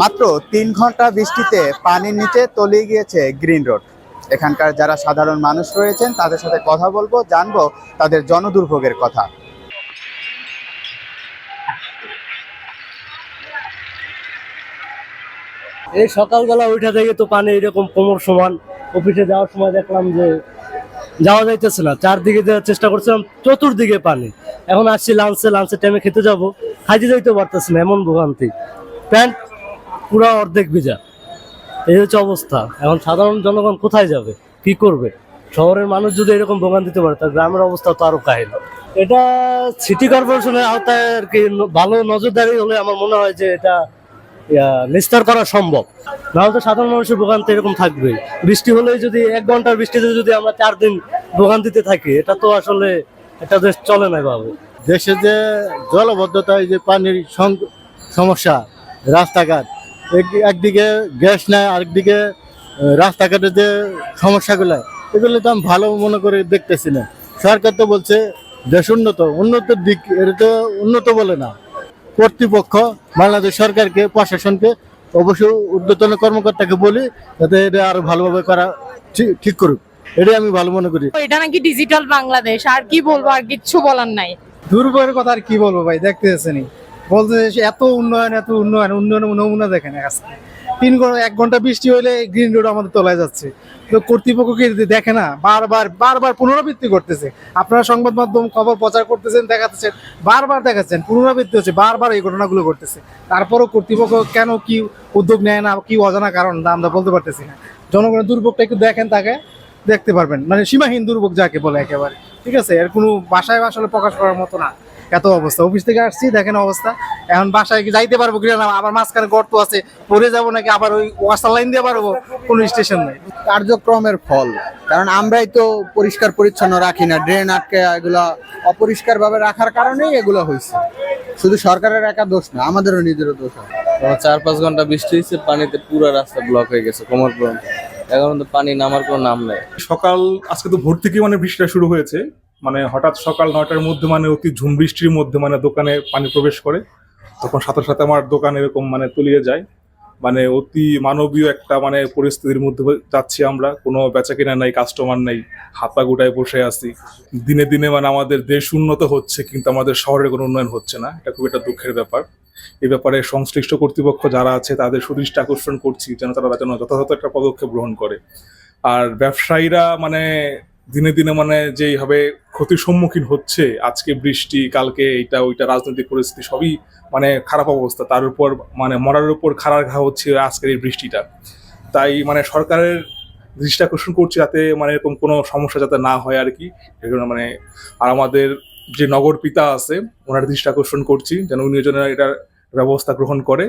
মাত্র 3 ঘন্টা বৃষ্টিতে পানির নিচে তলিয়ে গিয়েছে গ্রিন রোড। এখানকার যারা সাধারণ মানুষ রয়েছেন তাদের সাথে কথা বলবো, জানবো তাদের জনদুর্ভোগের কথা। এই সকালবেলা ওইটা থেকে তো পানি এরকম কোমর সমান। অফিসে যাওয়ার সময় দেখলাম যে যাওয়া যাইতেছে না, চারদিকে যাওয়ার চেষ্টা করছিলাম, চতুর্দিকে পানি। এখন আসছি লাঞ্চের টাইমে খেতে যাব, খাইতে যাইতে পারতেছি না, এমন ভোগান্তি। প্যান্ট পুরো অর্ধেক ভিজা, এই হচ্ছে অবস্থা। এখন সাধারণ জনগণ কোথায় যাবে, কি করবে? শহরের মানুষ যদি এরকম ভোগান্তিতে পারে, তার গ্রামের অবস্থা তো আরো কাহিল। এটা সিটি কর্পোরেশনের আওতায় আর কি ভালো নজরদারি হলে আমার মনে হয় যে এটা নিস্তার করা সম্ভব। নাহলে তো সাধারণ মানুষের ভোগান্তি এরকম থাকবে। বৃষ্টি হলেই যদি 1 ঘন্টার বৃষ্টিতে যদি আমরা 4 দিন ভোগান্তিতে থাকি, এটা তো আসলে একটা দেশ চলে না ভাবে। দেশে যে জলবদ্ধতা, এই যে পানির সমস্যা, রাস্তাঘাট, একদিকে গ্যাস নেয়, আরেকদিকে রাস্তাঘাটের যে সমস্যাগুলো, এগুলো তো আমি ভালো মনে করে দেখতেছি না। সরকার তো বলছে দেশ উন্নতের দিক, এটা তো উন্নত বলে না। কর্তৃপক্ষ বাংলাদেশ সরকারকে, প্রশাসনকে, অবশ্যই ঊর্ধ্বতন কর্মকর্তাকে বলি যাতে এটা আরো ভালোভাবে করা ঠিক করুক, এটাই আমি ভালো মনে করি। এটা নাকি ডিজিটাল বাংলাদেশ, আর কি বলবো, আর কিচ্ছু বলার নাই। দুর্ভোগের কথা আর কি বলবো ভাই, দেখতেছেনি বলতে এত উন্নয়নের নমুনা দেখেন। আজকে 1 ঘন্টা বৃষ্টি হইলে গ্রিন রোড আমাদের তলায় যাচ্ছে। তো কর্তৃপক্ষকে দেখে না, বারবার পুনরাবৃত্তি করতেছে। আপনারা সংবাদ মাধ্যম খবর প্রচার করতেছেন, দেখাচ্ছেন, বারবার দেখাচ্ছেন, পুনরাবৃত্তি হচ্ছে, বারবার এই ঘটনাগুলো ঘটতেছে। তারপরও কর্তৃপক্ষ কেন কি উদ্যোগ নেয় না, কি অজানা কারণ আমরা বলতে পারতেছি না। জনগণের দুর্ভোগটা একটু দেখেন, তাকে দেখতে পারবেন, মানে সীমাহীন দুর্ভোগ যাকে বলে একেবারে। ঠিক আছে, এর কোনো বাসায় আসলে প্রকাশ করার মতো না। এত অবস্থা, অফিস থেকে আসছি দেখেন অবস্থা। এখন বাসায় কি যাইতে পারবো কিনা না, আবার মাঝখানে গর্ত আছে, পরে যাবো নাকি আবার ওই ওয়াসার লাইন দিয়ে পারবো, কোনো স্টেশন নেই। কার্যক্রমের ফল, কারণ আমরাই তো পরিষ্কার পরিচ্ছন্ন রাখি না, ড্রেন আটকে এগুলা অপরিষ্কার ভাবে রাখার কারণেই এগুলো হয়েছে। শুধু সরকারের একা দোষ না, আমাদেরও নিজেরও দোষ হয়। 4-5 ঘন্টা বৃষ্টি হয়েছে, পানিতে পুরো রাস্তা ব্লক হয়ে গেছে কোমর পর্যন্ত। এখন তো পানি নামার কোনো নাম নেই। সকাল আজকে তো ভোর থেকে বৃষ্টিটা শুরু হয়েছে। হঠাৎ সকাল 9টার মধ্যে অতি ঝুম বৃষ্টির মধ্যে দোকানে পানি প্রবেশ করে, তখন সাথে সাথে আমার দোকান এরকম তলিয়ে যায়। অতি মানবীয় একটা পরিস্থিতির মধ্যে যাচ্ছি আমরা। কোনো বেচা কেনা নাই, কাস্টমার নাই, হাত পা গোটায় বসে আছি। দিনে দিনে আমাদের দেশ উন্নত হচ্ছে, কিন্তু আমাদের শহরের কোনো উন্নয়ন হচ্ছে না। এটা খুব একটা দুঃখের ব্যাপার। এই ব্যাপারে সংশ্লিষ্ট কর্তৃপক্ষ যারা আছে তাদের সুদৃষ্টি আকর্ষণ করছি যেন তারা যথাযথ একটা পদক্ষেপ গ্রহণ করে। আর ব্যবসায়ীরা দিনে দিনে যেইভাবে ক্ষতির সম্মুখীন হচ্ছে, আজকে বৃষ্টি, কালকে এইটা ওইটা, রাজনৈতিক পরিস্থিতি সবই খারাপ অবস্থা। তার উপর মরার উপর খাড়ার ঘা হচ্ছে আজকের এই বৃষ্টিটা। তাই সরকারের দৃষ্টি আকর্ষণ করছি যাতে এরকম কোনো সমস্যা যাতে না হয় আর কি। এগুলো আর আমাদের যে নগর পিতা আছে ওনার দৃষ্টি আকর্ষণ করছি যেন উনি যেন এটার ব্যবস্থা গ্রহণ করে।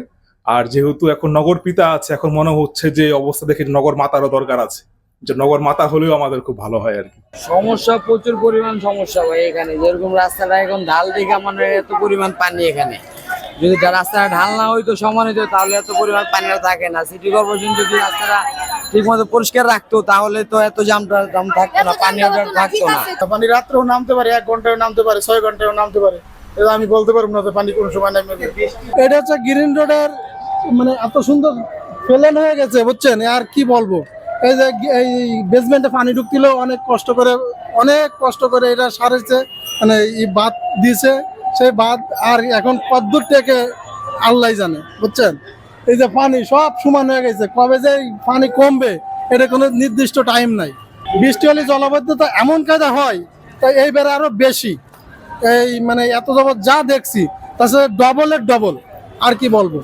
আর যেহেতু এখন নগর পিতা আছে, এখন মনে হচ্ছে যে অবস্থা দেখে নগর মাতারও দরকার আছে, যে নগর মাতা হলেও আমাদের খুব ভালো হয় আর কি। সমস্যা প্রচুর পরিমাণ সমস্যা ভাই এখানে। যেরকম রাস্তাটা এখন ঢাল দিকে এত পরিমাণ পানি এখানে, যদি রাস্তাটা ঢাল না হইতো, সমান হইতো, তাহলে এত পরিমাণ পানিটা থাকে না। সিটি কর্পোরেশন যদি রাস্তাটা ঠিক মতো পরিষ্কার রাখতো তাহলে তো এত জাম থাকতো না, পানি থাকতো না। পানি রাত্রেও নামতে পারে, 1 ঘন্টায় নামতে পারে, 6 ঘন্টায় নামতে পারে। এটা আমি বলতে পারবো না পানি কোন সময় নামবে। এটা হচ্ছে গ্রিন রোডের এত সুন্দর প্ল্যান হয়ে গেছে, বুঝছেন? আর কি বলবো, এই যে এই বেসমেন্টে পানি ঢুকছিল, অনেক কষ্ট করে এটা সারেছে, এই বাঁধ দিয়েছে, সেই বাঁধ। আর এখন কতদূর থেকে আল্লাহ জানে, বুঝছেন? এই যে পানি সব সমান হয়ে গেছে, কবে যে পানি কমবে এটা কোনো নির্দিষ্ট টাইম নাই। বৃষ্টি হলে জলাবদ্ধতা এমন কাজে হয়, তাই এইবারে আরো বেশি। এই এত যাবৎ যা দেখছি তাছাড়া ডবলের ডবল, আর কি বলবো।